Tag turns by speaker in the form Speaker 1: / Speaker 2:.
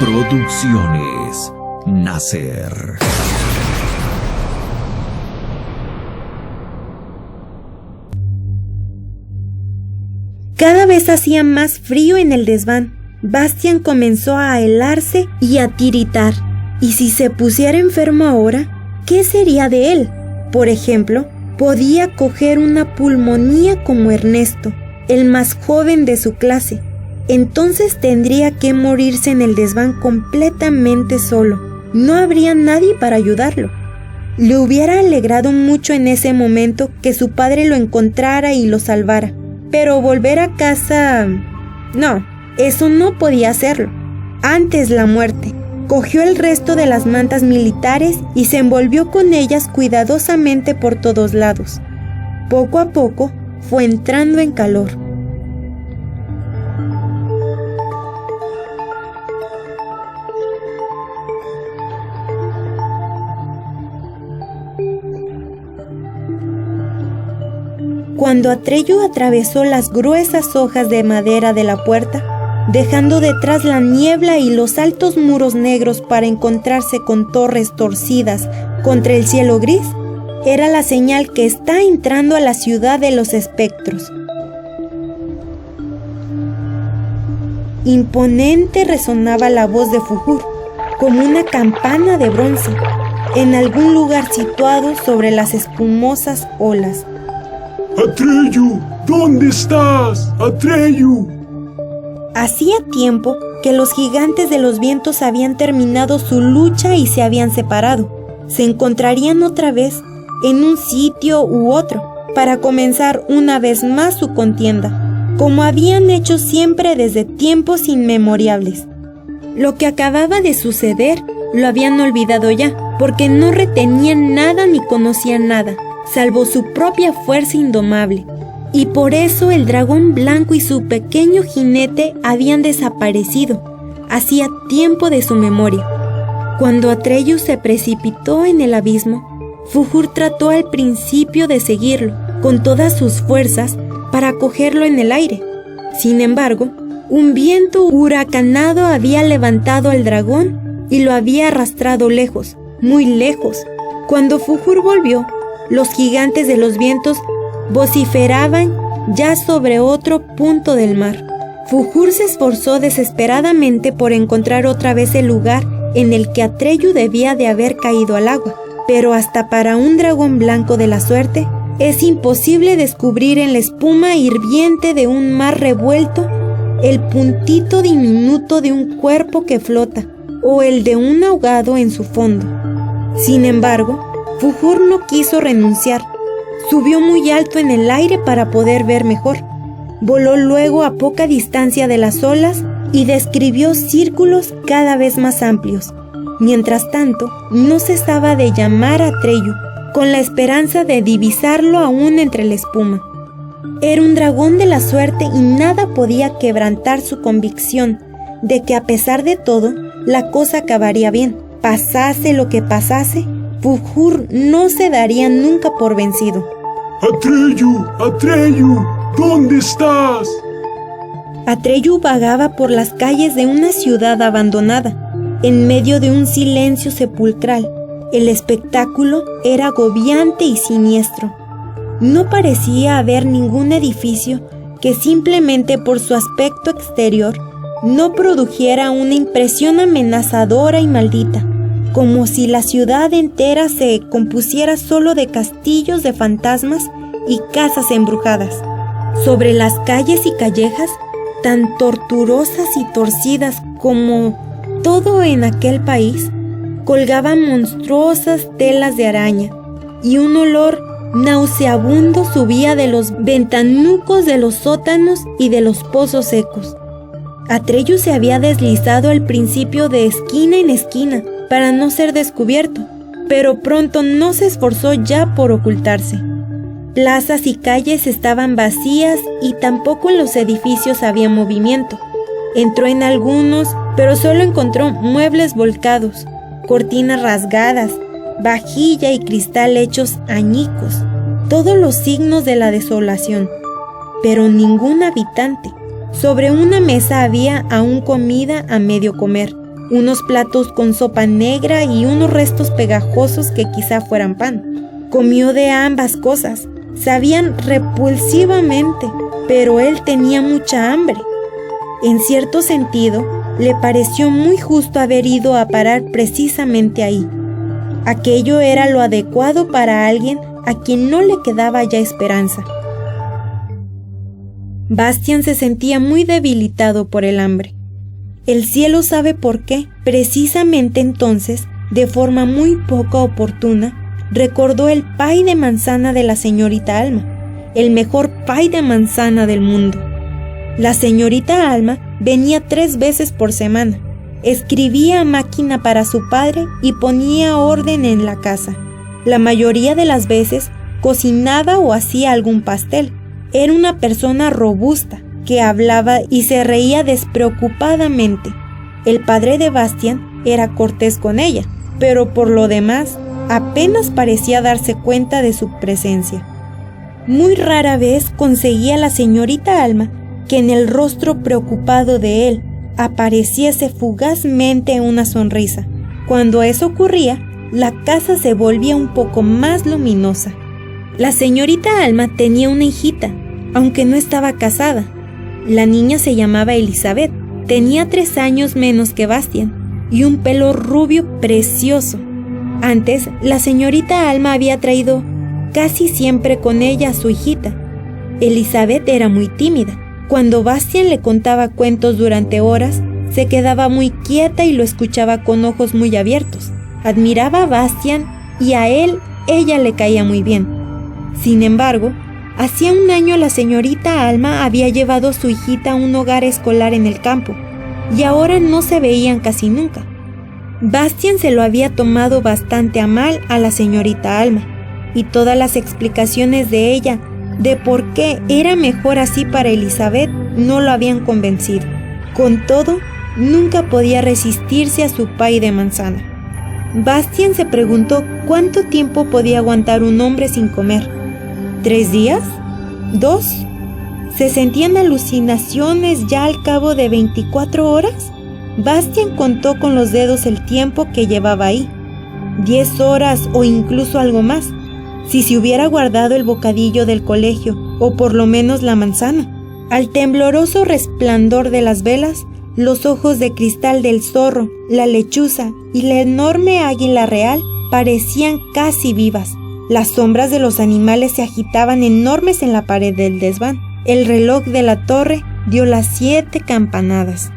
Speaker 1: Producciones Nacer.
Speaker 2: Cada vez hacía más frío en el desván. Bastian comenzó a helarse y a tiritar. ¿Y si se pusiera enfermo ahora? ¿Qué sería de él? Por ejemplo, podía coger una pulmonía como Ernesto, el más joven de su clase. Entonces tendría que morirse en el desván completamente solo. No habría nadie para ayudarlo. Le hubiera alegrado mucho en ese momento que su padre lo encontrara y lo salvara. Pero volver a casa... no, eso no podía hacerlo. Antes la muerte. Cogió el resto de las mantas militares y se envolvió con ellas cuidadosamente por todos lados. Poco a poco fue entrando en calor. Cuando Atreyu atravesó las gruesas hojas de madera de la puerta, dejando detrás la niebla y los altos muros negros para encontrarse con torres torcidas contra el cielo gris, era la señal que está entrando a la ciudad de los espectros. Imponente resonaba la voz de Fuhur, como una campana de bronce, en algún lugar situado sobre las espumosas olas.
Speaker 3: ¡Atreyu! ¿Dónde estás? ¡Atreyu!
Speaker 2: Hacía tiempo que los gigantes de los vientos habían terminado su lucha y se habían separado. Se encontrarían otra vez en un sitio u otro para comenzar una vez más su contienda, como habían hecho siempre desde tiempos inmemoriales. Lo que acababa de suceder lo habían olvidado ya, porque no retenían nada ni conocían nada, salvo su propia fuerza indomable. Y por eso el dragón blanco y su pequeño jinete habían desaparecido, hacía tiempo de su memoria. Cuando Atreyu se precipitó en el abismo, Fuhur trató al principio de seguirlo, con todas sus fuerzas, para cogerlo en el aire. Sin embargo, un viento huracanado había levantado al dragón y lo había arrastrado lejos, muy lejos. Cuando Fuhur volvió, los gigantes de los vientos vociferaban ya sobre otro punto del mar. Fuhur se esforzó desesperadamente por encontrar otra vez el lugar en el que Atreyu debía de haber caído al agua, pero hasta para un dragón blanco de la suerte es imposible descubrir en la espuma hirviente de un mar revuelto el puntito diminuto de un cuerpo que flota o el de un ahogado en su fondo. Sin embargo, Fuhur no quiso renunciar. Subió muy alto en el aire para poder ver mejor. Voló luego a poca distancia de las olas y describió círculos cada vez más amplios. Mientras tanto, no cesaba de llamar a Atreyu, con la esperanza de divisarlo aún entre la espuma. Era un dragón de la suerte y nada podía quebrantar su convicción de que a pesar de todo, la cosa acabaría bien. Pasase lo que pasase, Fuhur no se daría nunca por vencido.
Speaker 3: ¡Atreyu! ¡Atreyu! ¿Dónde estás?
Speaker 2: Atreyu vagaba por las calles de una ciudad abandonada, en medio de un silencio sepulcral. El espectáculo era agobiante y siniestro. No parecía haber ningún edificio que simplemente por su aspecto exterior no produjera una impresión amenazadora y maldita, como si la ciudad entera se compusiera solo de castillos de fantasmas y casas embrujadas. Sobre las calles y callejas, tan tortuosas y torcidas como todo en aquel país, colgaban monstruosas telas de araña, y un olor nauseabundo subía de los ventanucos de los sótanos y de los pozos secos. Atreyu se había deslizado al principio de esquina en esquina para no ser descubierto, pero pronto no se esforzó ya por ocultarse. Plazas y calles estaban vacías y tampoco en los edificios había movimiento. Entró en algunos, pero solo encontró muebles volcados, cortinas rasgadas, vajilla y cristal hechos añicos, todos los signos de la desolación, pero ningún habitante. Sobre una mesa había aún comida a medio comer, unos platos con sopa negra y unos restos pegajosos que quizá fueran pan. Comió de ambas cosas. Sabían repulsivamente, pero él tenía mucha hambre. En cierto sentido, le pareció muy justo haber ido a parar precisamente ahí. Aquello era lo adecuado para alguien a quien no le quedaba ya esperanza. Bastian se sentía muy debilitado por el hambre. El cielo sabe por qué. Precisamente entonces, de forma muy poco oportuna, recordó el pay de manzana de la señorita Alma, el mejor pay de manzana del mundo. La señorita Alma venía 3 veces por semana, escribía a máquina para su padre y ponía orden en la casa. La mayoría de las veces cocinaba o hacía algún pastel. Era una persona robusta, que hablaba y se reía despreocupadamente. El padre de Bastian era cortés con ella, pero por lo demás apenas parecía darse cuenta de su presencia. Muy rara vez conseguía la señorita Alma que en el rostro preocupado de él apareciese fugazmente una sonrisa. Cuando eso ocurría, la casa se volvía un poco más luminosa. La señorita Alma tenía una hijita, aunque no estaba casada. La niña se llamaba Elizabeth, tenía 3 años menos que Bastian y un pelo rubio precioso. Antes, la señorita Alma había traído casi siempre con ella a su hijita. Elizabeth era muy tímida. Cuando Bastian le contaba cuentos durante horas, se quedaba muy quieta y lo escuchaba con ojos muy abiertos. Admiraba a Bastian y a él ella le caía muy bien. Sin embargo, hacía 1 año la señorita Alma había llevado a su hijita a un hogar escolar en el campo y ahora no se veían casi nunca. Bastian se lo había tomado bastante a mal a la señorita Alma y todas las explicaciones de ella de por qué era mejor así para Elizabeth no lo habían convencido. Con todo, nunca podía resistirse a su pay de manzana. Bastian se preguntó cuánto tiempo podía aguantar un hombre sin comer. ¿3 días? ¿2? ¿Se sentían alucinaciones ya al cabo de 24 horas? Bastian contó con los dedos el tiempo que llevaba ahí. 10 horas o incluso algo más, si se hubiera guardado el bocadillo del colegio, o por lo menos la manzana. Al tembloroso resplandor de las velas, los ojos de cristal del zorro, la lechuza y la enorme águila real parecían casi vivas. Las sombras de los animales se agitaban enormes en la pared del desván. El reloj de la torre dio las 7 campanadas.